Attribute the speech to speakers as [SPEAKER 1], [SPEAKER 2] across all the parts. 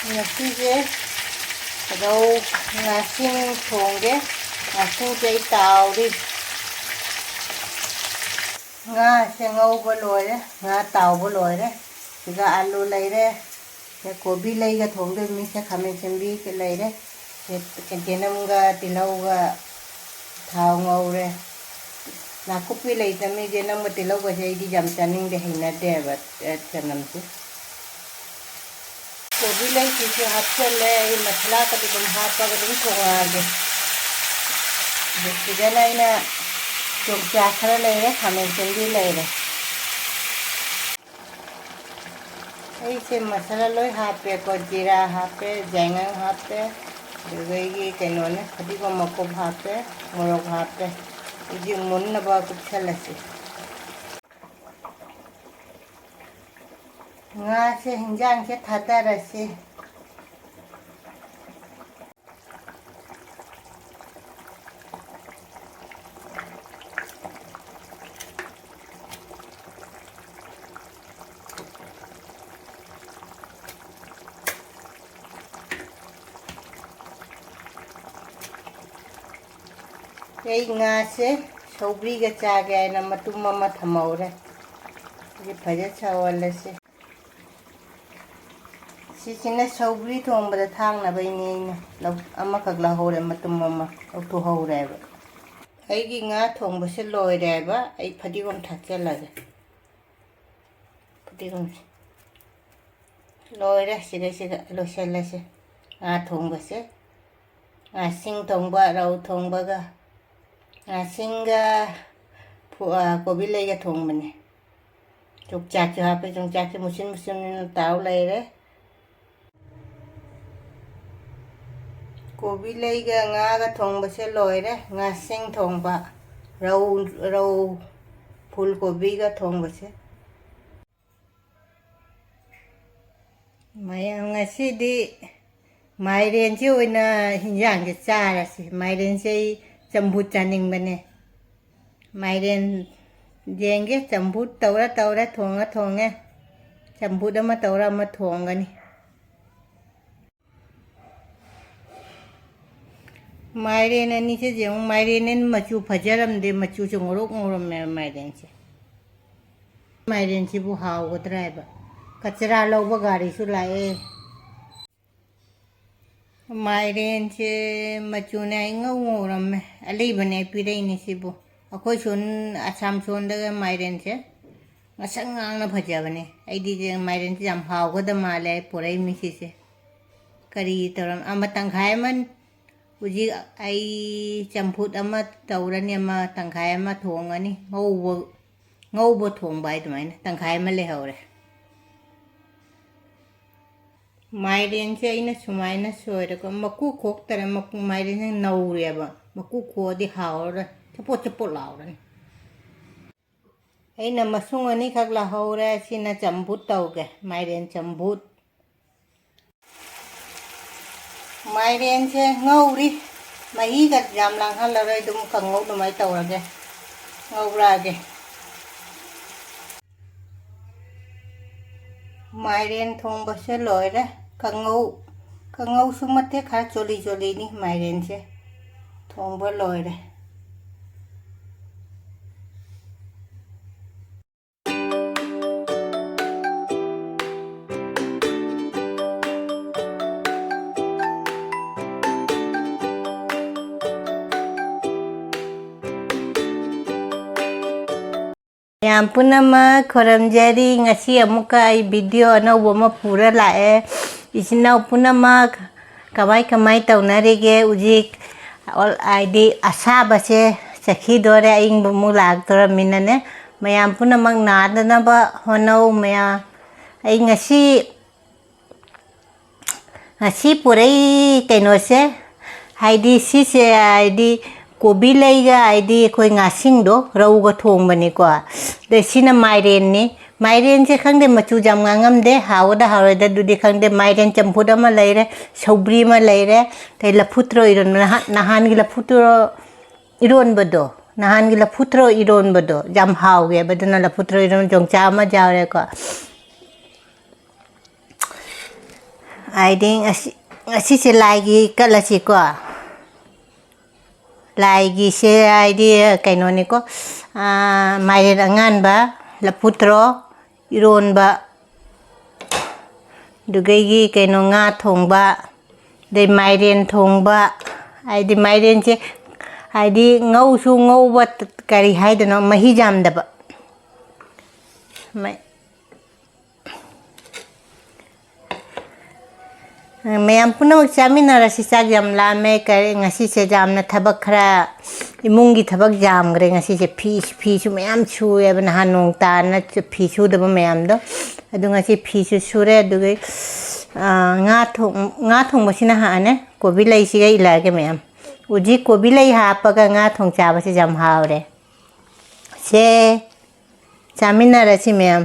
[SPEAKER 1] ꯉꯁꯤꯁꯦ ꯔꯧ ꯉꯥꯁꯤꯡ ꯊꯣꯡꯒꯦ ꯉꯥꯁꯤꯡꯁꯦ ꯑꯩ ꯇꯥꯎꯔꯤ ꯉꯥꯁꯦ ꯉꯧꯕ ꯂꯣꯏꯔꯦ ꯉꯥ ꯇꯥꯎꯕ ꯂꯣꯏꯔꯦ ꯁꯤꯒ ꯑꯂꯨ ꯂꯩꯔꯦ ꯀꯣꯕꯤ ꯂꯩꯒ ꯊꯣꯡꯗꯣꯏꯅꯤ ꯁꯦ ꯈꯥꯃꯦꯟ ꯑꯁꯤꯟꯕꯤ ꯂꯩꯔꯦ ꯆꯦꯅꯝꯒ ꯇꯤꯜꯍꯧꯒ ꯊꯥꯎ ꯉꯧꯔꯦ ꯅꯥꯀꯨꯞꯄꯤ ꯂꯩꯇꯕꯅꯤ ꯆꯦꯅꯝꯒ ꯇꯤꯜꯍꯧꯒꯁꯦ ꯑꯩꯗꯤ ꯌꯥꯝ ꯆꯥꯅꯤꯡꯗꯦ ꯍꯩꯅꯗꯦꯕ ꯆꯅꯝꯁꯦ कोबी लई किसी हापचल्ले मसला का भी हापग थोंगे जिसना अना चोंचा खर लेरे खामेन सिंबी लेरे मसाला लोई हापे को जीरा हापे जायंगां हापे कहोने फटीगोम मकुब हापे मोरग हापे इजी मुन्नब कुछलसी से हिंजांग से थादरसी से सौग्री का चागे मतुम थमौरे फजे सवलसे सिसिना सौग्री थोंबदा थांगनाबैनी अमखक लहौरे मतुम लौथोहौरेब अैगी nga थोंबसे लोइरेब अै फदिगोम थाचलगे फदिगोम लोइरे सिगा लोइसलसे nga थोंबसे सिंग थोंबा रौ थोंबगा सिंगा कोबी लैगा थोंबने चोंचाक हापे चोंचाक मुसिन मुसिन ताव लेरे कोबी लैगा nga थोंबसे लोइरे सिंग थोंबा रौ फूल कोबी का थोंबसे ngasiदी माइरेन से ओइना हिंजांग के चारसी माइरेन से चंबूत चानिंगबने माइरेन जेंगे चंबूत तौरा थोंगे चंबूत अमा तौरा अमा थोंगनी माइरेन अनी से जेंग माइरेन मचू फजरमदे मचू से ngorok ngorome माइरेन से बु हावगद्रायबा कचरा लौबा गाड़ी सु लाए माइरेन से मचूने ngorome अलीबने पिरैनी सिबु अखोय सोन असम सोनदगा माइरेन से ngसंग ngang na फजबने अैदी जे माइरेन से जाम हावगद माले पोरै मिसी से करी तरम अमा तंखाय मन उजी अै चंफुत अमा तौरनी अमा तंखाय अमा थोंगनी ngौबो थोंबा अदुमाइना तंखाय अमा लेहौरे माइरेन से अैना सुमाइना सोइरको मकु खोक्तरे मकु माइरेन से नौरेबा मकु खोदी हावरे चपो लावरनी अैना मसुंग अनी खक लहौरे सिना चंबुत तौगे माइरेन चंबुत माइरेन से ngौरी मही का जाम लांघहल्लरोय दुम कंगौ दुमाय तौरगे ngौरागे माइरेन थोंबसे लोइरे कंगौ सुमते खा चोली चोलीनी माइरेन से थोंबा लोइरे याम पुनमा खोरमजरी ngasi amuka ai video anauba ma pura lae isinau पुनमा kamai taunarige ujik aidi asaba se sakhi dore aing mu lagtora minane mayam punamak nadanaba honau maya ai ngasi purai kaino se haidi sise aidi कोबी लैगा आइदी कोई ngasing दो रौगा थोंबनी को दे सिना माइरेन नि माइरेन से खंगदे मचू जाम ngamam दे हावदा हावदा दुदि खंगदे माइरेन चंपुदा मा लैरे सौब्री मा लैरे तै लफुत्रो इरोन नहान गी लफुत्रो इरोन बदो नहान गी लफुत्रो इरोन बदो जाम हावगे बदना लफुत्रो इरोन जोंचा मा जावरे को ꯍꯥꯏꯗꯤ ꯉꯁꯤꯁꯦ ꯂꯥꯏꯒꯤ ꯀꯠꯂꯁꯤꯀꯣ ꯂꯥꯏꯒꯤꯁꯦ ꯍꯥꯏꯗꯤ ꯀꯩꯅꯣꯅꯤꯀꯣ ꯃꯥꯏꯔꯦꯟ ꯑꯉꯥꯟꯕ ꯂꯐꯨꯊꯔꯣ ꯏꯔꯣꯟꯕ ꯑꯗꯨꯒꯩꯒꯤ ꯀꯩꯅꯣ ꯉꯥ ꯊꯣꯡꯕ ꯑꯗꯩ ꯃꯥꯏꯔꯦꯟ ꯊꯣꯡꯕ ꯍꯥꯏꯗꯤ ꯃꯥꯏꯔꯦꯟꯁꯦ ꯍꯥꯏꯗꯤ ꯉꯧꯁꯨ ꯉꯧꯕ ꯀꯔꯤ ꯍꯥꯏꯗꯣꯏꯅꯣ ꯃꯍꯤ ꯌꯥꯝꯗꯕ ꯃꯌꯥꯝ ꯄꯨꯝꯅꯃꯛ ꯆꯥꯃꯤꯟꯅꯔꯁꯤ ꯆꯥꯛ ꯌꯥꯝ ꯂꯥꯝꯃꯦ ꯉꯁꯤꯁꯦ ꯌꯥꯝꯅ ꯊꯕꯛ ꯈꯔ ꯏꯃꯨꯡꯒꯤ ꯊꯕꯛ ꯌꯥꯝꯈ꯭ꯔꯦ ꯉꯁꯤꯁꯦ ꯐꯤꯁꯨ ꯃꯌꯥꯝ ꯁꯨꯑꯦꯕ ꯅꯍꯥꯟ ꯅꯣꯡ ꯇꯥꯅ ꯐꯤ ꯁꯨꯗꯕ ꯃꯌꯥꯝꯗꯣ ꯑꯗꯨ ꯉꯁꯤ ꯐꯤꯁꯨ ꯁꯨꯔꯦ ꯑꯗꯨꯒ ꯉꯥ ꯊꯣꯡꯕꯁꯤꯅ ꯍꯥꯟꯅ ꯀꯣꯕꯤ ꯂꯩꯁꯤꯒ ꯏꯜꯂꯛꯑꯒꯦ ꯃꯌꯥꯝ ꯍꯧꯖꯤꯛ ꯀꯣꯕꯤ ꯂꯩ ꯍꯥꯞꯄꯒ ꯉꯥ ꯊꯣꯡ ꯆꯥꯕꯁꯦ ꯌꯥꯝ ꯍꯥꯎꯔꯦ ꯁꯦ ꯆꯥꯃꯤꯟꯅꯔꯁꯤ ꯃꯌꯥꯝ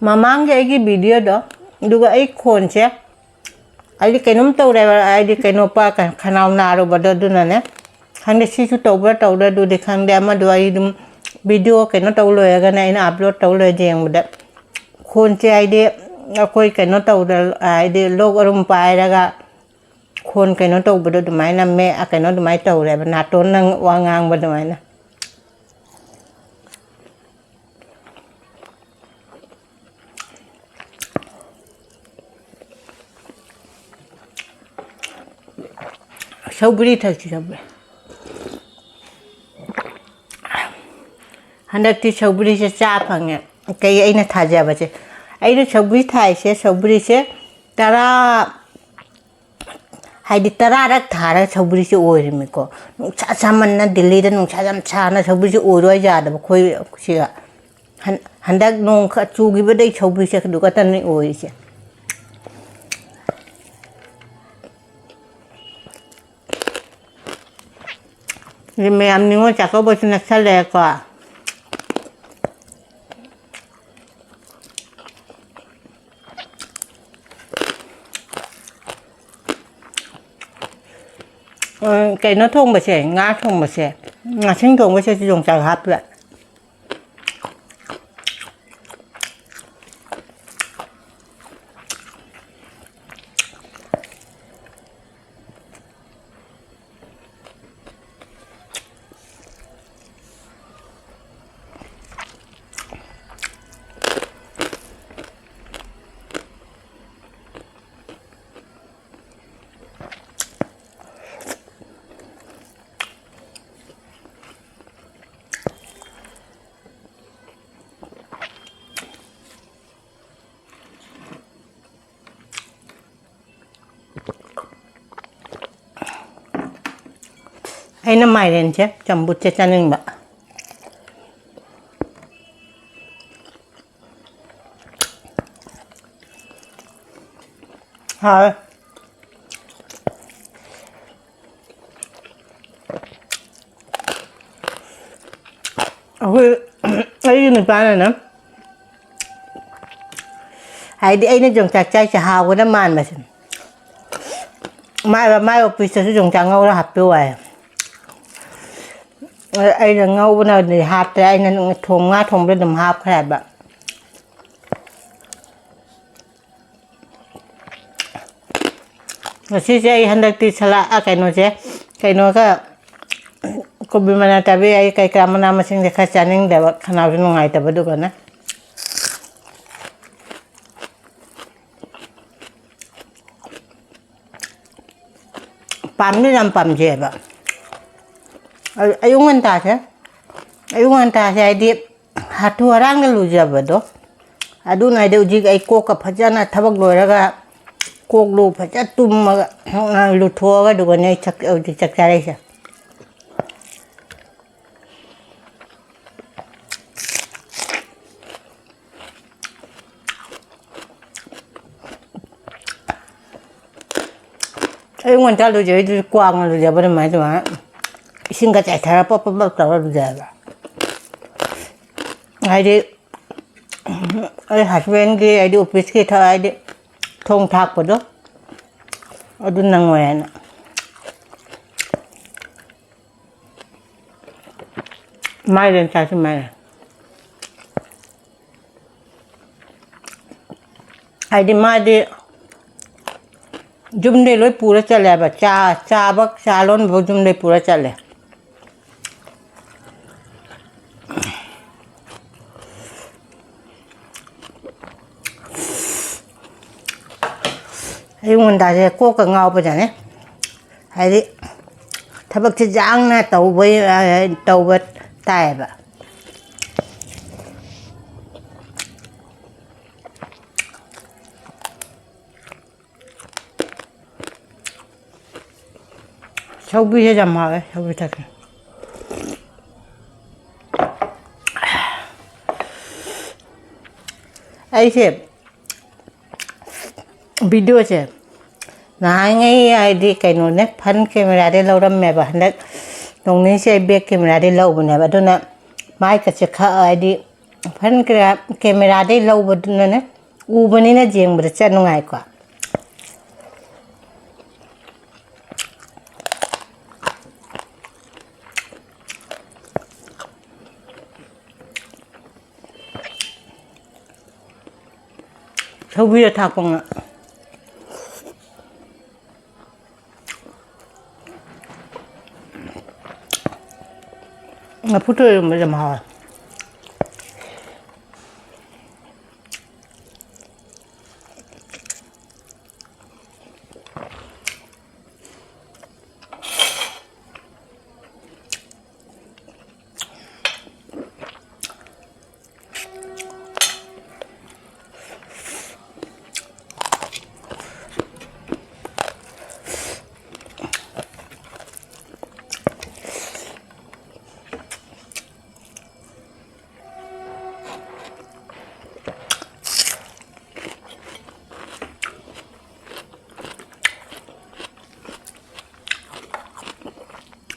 [SPEAKER 1] ꯃꯃꯥꯡꯒꯤ ꯑꯩꯒꯤ ꯚꯤꯗꯤꯑꯣꯗꯣ ꯑꯗꯨꯒ ꯑꯩ ꯈꯣꯟꯁꯦ ꯑꯩꯗꯤ ꯀꯩꯅꯣꯝ ꯇꯧꯔꯦꯕ ꯑꯩꯗꯤ ꯀꯩꯅꯣ ꯈꯅꯥꯎ ꯅꯥꯔꯨꯕꯗꯣ ꯑꯗꯨꯅꯅꯦ ꯈꯪꯗꯦ ꯁꯤꯁꯨ ꯇꯧꯕ꯭ꯔꯥ ꯇꯧꯗ꯭ꯔꯥ ꯑꯗꯨꯗꯤ ꯈꯪꯗꯦ ꯑꯃꯗꯣ ꯑꯩ ꯑꯗꯨꯝ ꯚꯤꯗꯤꯑꯣ ꯀꯩꯅꯣ ꯇꯧ ꯂꯣꯏꯔꯒꯅꯦ ꯑꯩꯅ ꯑꯞꯂꯣꯗ ꯇꯧ ꯂꯣꯏꯔ ꯌꯦꯡꯕꯗ ꯈꯣꯟꯁꯦ ꯍꯥꯏꯗꯤ ꯑꯩꯈꯣꯏ ꯀꯩꯅꯣ ꯇꯧꯗ ꯍꯥꯏꯗꯤ ꯂꯣꯛ ꯑꯔꯨꯝ ꯄꯥꯏꯔꯒ ꯈꯣꯟ ꯀꯩꯅꯣ ꯇꯧꯕꯗꯣ ꯑꯗꯨꯃꯥꯏꯅ ꯀꯩꯅꯣ ꯑꯗꯨꯃꯥꯏꯅ ꯇꯧꯔꯦꯕ ꯅꯥꯇꯣꯟ ꯋꯥ ꯉꯥꯡꯕ ꯑꯗꯨꯃꯥꯏꯅ ꯁꯧꯒ꯭ꯔꯤ ꯊꯛꯁꯤ ꯁꯧꯒ꯭ꯔꯤ ꯍꯟꯗꯛꯇꯤ ꯁꯧꯒ꯭ꯔꯤꯁꯦ ꯆꯥ ꯐꯪꯉꯦ ꯑꯩꯅ ꯊꯥꯖꯕꯁꯦ ꯑꯩꯅ ꯁꯧꯒ꯭ꯔꯤ ꯊꯥꯏꯁꯦ ꯁꯧꯒ꯭ꯔꯤꯁꯦ ꯍꯥꯏꯗꯤ 10ꯔꯛ ꯊꯥꯔꯒ ꯁꯧꯒ꯭ꯔꯤꯁꯦ ꯑꯣꯏꯔꯤꯃꯤꯀꯣ ꯅꯨꯡꯁꯥ ꯁꯥꯃꯟꯅ ꯗꯤꯜꯂꯤꯗ ꯅꯨꯡꯁꯥ ꯌꯥꯝ ꯁꯥꯅ ꯁꯧꯒ꯭ꯔꯤꯁꯦ ꯑꯣꯏꯔꯣꯏ ꯌꯥꯗꯕ ꯑꯩꯈꯣꯏ ꯁꯤꯒ ꯍꯟꯗꯛ ꯅꯣꯡ ꯈꯔ ꯆꯨꯈꯤꯕꯗꯩ ꯁꯧꯒ꯭ꯔꯤꯁꯦ ꯑꯗꯨ ꯈꯛꯇꯅꯤ ꯑꯣꯏꯔꯤꯁꯦ ꯃꯌꯥꯝ ꯅꯤꯉꯣꯜ ꯆꯥꯛꯀꯧꯕꯁꯨ ꯅꯛꯁꯜꯂꯛꯑꯦꯀꯣ ꯀꯩꯅꯣ ꯊꯣꯡꯕꯁꯦ ꯉꯥ ꯊꯣꯡꯕꯁꯦ ꯉꯥꯁꯤꯡ ꯊꯣꯡꯕꯁꯦ ꯌꯣꯡꯆꯥꯛ ꯍꯥꯞꯄꯦ ꯑꯩꯅ ꯃꯥꯏꯔꯦꯟꯁꯦ ꯆꯝꯐꯨꯠꯁꯦ ꯆꯥꯅꯤꯡꯕ ꯍꯥꯎꯋꯦ ꯑꯩꯒꯤ ꯅꯨꯄꯥꯅꯅꯦ ꯍꯥꯏꯗꯤ ꯑꯩꯅ ꯌꯣꯡꯆꯥꯛ ꯆꯥꯏꯁꯦ ꯍꯥꯎꯒꯗ ꯃꯥꯟꯕꯁꯦ ꯃꯥꯏ ꯑꯣꯐꯤꯁꯇꯁꯨ ꯌꯣꯡꯆꯥꯛ ꯉꯧꯔ ꯍꯥꯞꯄꯤꯌꯨ ꯍꯥꯏ ꯑꯩꯅ ꯉꯧꯕꯅꯗꯤ ꯍꯥꯞꯇ꯭ꯔꯦ ꯑꯩꯅ ꯉꯥ ꯊꯣꯡꯕꯗ ꯑꯗꯨꯝ ꯍꯥꯞꯈ꯭ꯔꯦ ꯍꯥꯏꯕ ꯉꯁꯤꯁꯦ ꯑꯩ ꯍꯟꯗꯛꯇꯤ ꯀꯩꯅꯣꯁꯦ ꯀꯩꯅꯣꯒ ꯀꯣꯕꯤ ꯃꯅꯥ ꯇꯥꯕꯤ ꯑꯩ ꯀꯩꯀꯥ ꯃꯅꯥ ꯃꯁꯤꯡꯁꯦ ꯈꯔ ꯆꯥꯅꯤꯡꯗꯕ ꯈꯅꯥꯎꯁꯨ ꯅꯨꯡꯉꯥꯏꯇꯕ ꯑꯗꯨꯒꯅ ꯄꯥꯝꯗꯤ ꯌꯥꯝ ꯄꯥꯝꯖꯩꯑꯕ ꯑꯌꯨꯛ ꯉꯟꯇꯥꯁꯦ ꯍꯥꯏꯗꯤ ꯍꯥꯊꯨ ꯍꯥꯔꯥꯡꯒ ꯂꯨꯖꯕꯗꯣ ꯑꯗꯨꯅ ꯍꯥꯏꯗꯤ ꯍꯧꯖꯤꯛ ꯑꯩ ꯀꯣꯛꯀ ꯐꯖꯅ ꯊꯕꯛ ꯂꯣꯏꯔꯒ ꯀꯣꯛꯂꯨ ꯐꯖꯅ ꯇꯨꯝꯃꯒ ꯂꯨꯊꯣꯛꯑꯒ ꯑꯗꯨꯒꯅꯦ ꯑꯩ ꯍꯧꯖꯤꯛ ꯆꯥꯛ ꯆꯥꯔꯛꯏꯁꯦ ꯑꯌꯨꯛ ꯉꯟꯇꯥ ꯂꯨꯖꯩꯗꯨꯁꯨ ꯀ꯭ꯋꯥꯛꯅ ꯂꯨꯖꯕ ꯑꯗꯨꯃꯥꯏꯅ ꯏꯁꯤꯡꯒ ꯆꯥꯏꯊꯔ ꯄꯞ ꯇꯧꯔ ꯂꯨꯖꯩꯑꯕ ꯍꯥꯏꯗꯤ ꯑꯩ ꯍꯁꯕꯦꯟꯒꯤ ꯍꯥꯏꯗꯤ ꯑꯣꯐꯤꯁꯀꯤ ꯍꯥꯏꯗꯤ ꯊꯣꯡ ꯊꯥꯛꯄꯗꯣ ꯑꯗꯨ ꯅꯪꯉꯣꯏ ꯍꯥꯏꯅ 마이렌 짜지 마이렌 아이디 마디 जुमने लोई पूरा चले बा चाबक चालोन वो जुमने पूरा चले 이건 다시 꼭그 ngauไป자네 하이디 타박지 장나 떠버 따이바 샤브이 잠마게 샤브이 타게 ऐसे वीडियो से नहाएंगे आईडी कहीं ने फन कैमरा दे लो रम में बहन तों नहीं से बैक कैमरा दे लो बने बदो ना माइक का चखा आईडी फन कैमरा दे लो बदो ना ऊबनी ना जेंग बदो चन्नु आये को 저위에 다 뽕아 붙어요 뭐 좀 하와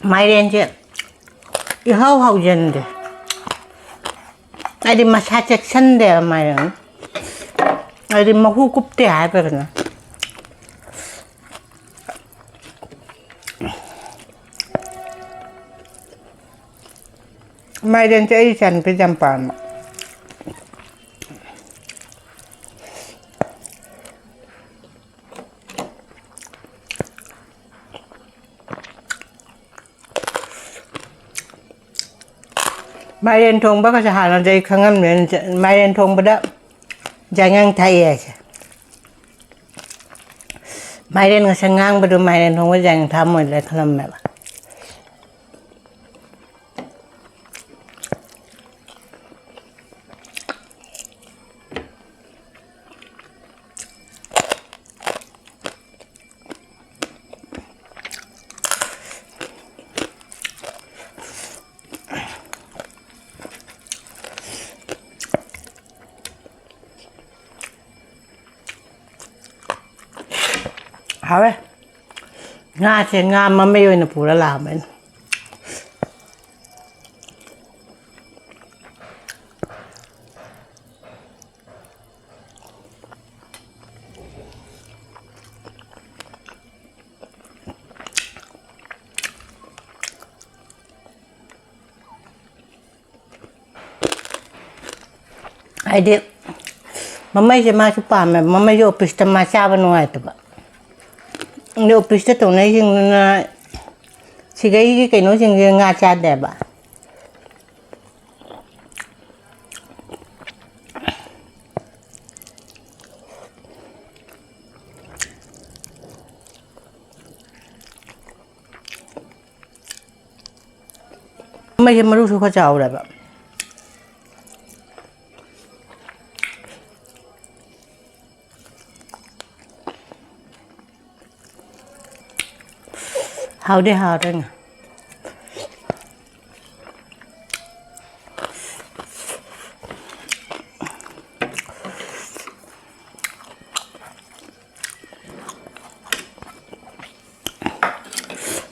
[SPEAKER 1] 마이렌즈 이하우 젠데 아디 마사책 산데 마이렌 아디 마후 굽대 아베르나 마이렌즈 이산 비잠판 마이렌 통바가 하는 데 강함면 마이렌 통보다 장양 타이에 마이렌 가 생강 버도 마이렌 통보 장 담을 래 그럼 매 하왜 나제 나만 매요 있는 보라 라면 아이디 mamma je ma chupa me mamma yo pista ma chaba no ai ba 너 비슷해 동네 지금 지가 이게 cái 지금 nga cha đẹp ạ mấy cái mà lúc có chào đẹp ạ hào đi hào đây nè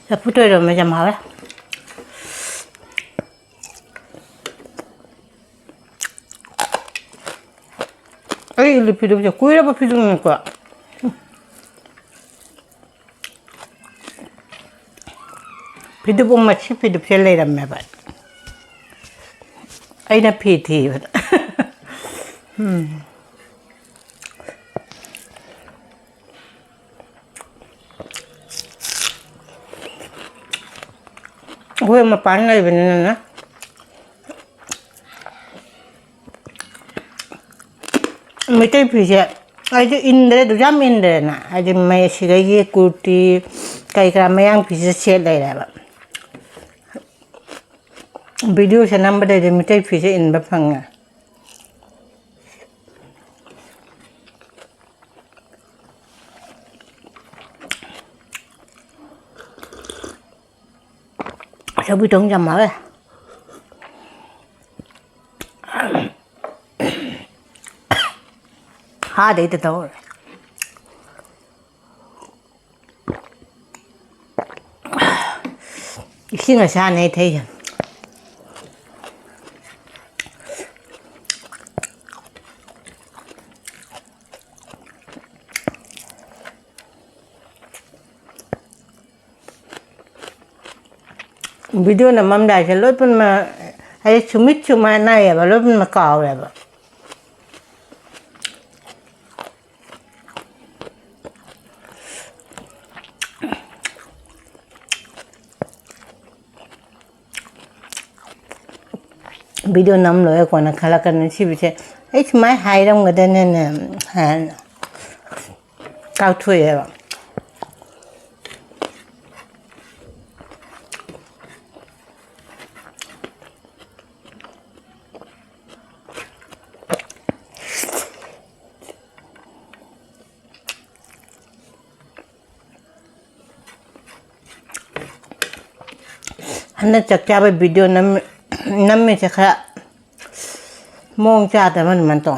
[SPEAKER 1] 자 붙어야 되면 좀 하래 ấy là phi được cuối đó phi được quoi phi được bông mà chỉ phi được xe lấy làm mẹ vậy ꯑꯩꯅ ꯐꯤ ꯊꯤꯕꯗ ꯑꯩꯈꯣꯏ ꯃꯄꯥꯟ ꯂꯩꯕꯅꯤꯅ ꯃꯩꯇꯩ ꯐꯤꯁꯦ ꯑꯩꯗꯤ ꯏꯟꯗ꯭ꯔꯦ ꯑꯗꯨ ꯌꯥꯝ ꯏꯟꯗ꯭ꯔꯦꯅ ꯍꯥꯏꯗꯤ ꯁꯤꯗꯒꯤ ꯀꯨꯔꯇꯤ ꯀꯩ ꯀꯔꯥ ꯃꯌꯥꯡ ꯐꯤꯁꯦ ꯁꯦꯠ ꯂꯩꯔꯦꯕ ꯚꯤꯗꯤꯑꯣꯁꯦ ꯅꯝꯕꯗꯩꯗꯤ ꯃꯩꯇꯩ ꯐꯤꯁꯦ ꯏꯟꯕ ꯐꯪꯉꯦ ꯁꯧꯒ꯭ꯔꯤ ꯌꯥꯝ ꯍꯥꯎꯋꯦ ꯍꯥꯗꯩꯗ ꯇꯧꯔꯦ 이싱을 사네 되죠. 비디오는 맘다시 로뿐만 아예 주미주만 나야 봐 로뿐만 까오야 봐. 비디오 남로에 거나 갈라가는 집이세 에이 정말 하이랑 거다는 한 까투예요. 하나 짝잡아 비디오 남미 제가 몽 짜다만 또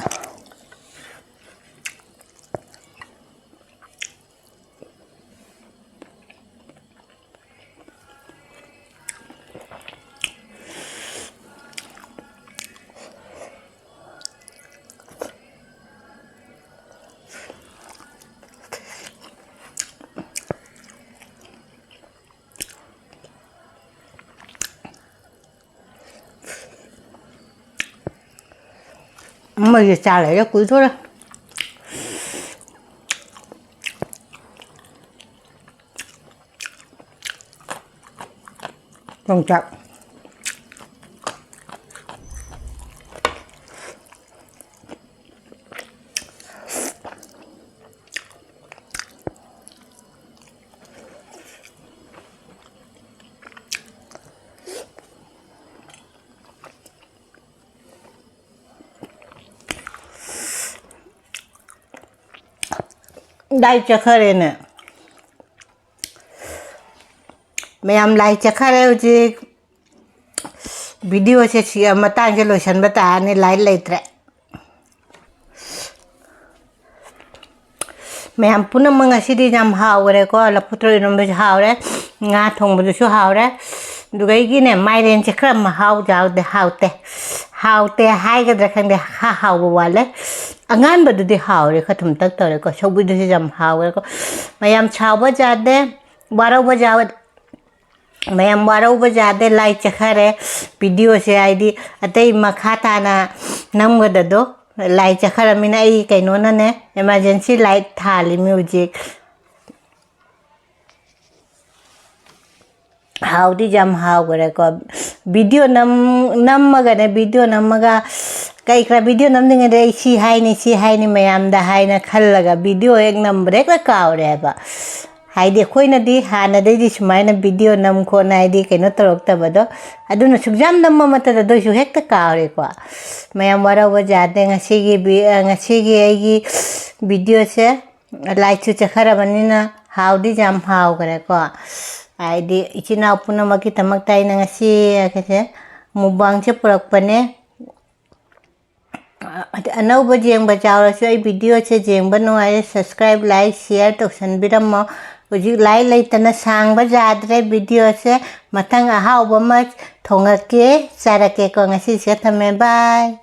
[SPEAKER 1] 엄마 이제 잘라요 꿀소라 동작 Đây cho khơi nè mày làm lại cho khơi chứ video sẽ mà ta cho lotion bắt ta này lại tre mày làm puna mga sidi jam hao rồi có là putro inom bây hao đấy ngã thùng bây giờ hao đấyดูcái gì nè mai đến chắc là mà hao giàu để hao te hai cái đặc để hao vào đấy anh bây giờ đi hao rồi khát thầm tắc tới có sau bây giờ jam hao rồi có mày làm cháo bây giờ đấy 12 बजे मैं हम 12 बजे आधे light चखरे video से आई दी अतः मखाता ना नम गद दो लाइट चखर मिना ये कहीं ना ने इमरजेंसी लाइट थाली म्यूजिक हाउ दी जम हाउ करे को वीडियो नम मगने वीडियो नम मगा कई करा वीडियो नम देंगे रे सी हाई नहीं मैं हम दा हाई ना खल लगा वीडियो एक नंबर एक काव रे बा हाइडी कोई नदी हाना देदी सुमाइना वीडियो नम को नाइडी कनो तरक्ता बदो अदुना सुजाम नम मत दो सु हेक्ता कावरे को मैं वारा वो जाते ngasiगी आईगी वीडियो से लाइक चु चखरा बनिना हाउडी जाम हाउ करे को आईडी इचिना पुना मकी तमक ताई ngasi कसे मुबांग से पुरक पने अनौब जेंग बचावरसु आई वीडियो से जेंग बनो आए सब्सक्राइब लाइक शेयर तौसन बिरमो उजी लाई लेतना सांग बजाद्रे वीडियो से मथंग अहाउब म थोंगके चारके को ngasi से थमे बाय।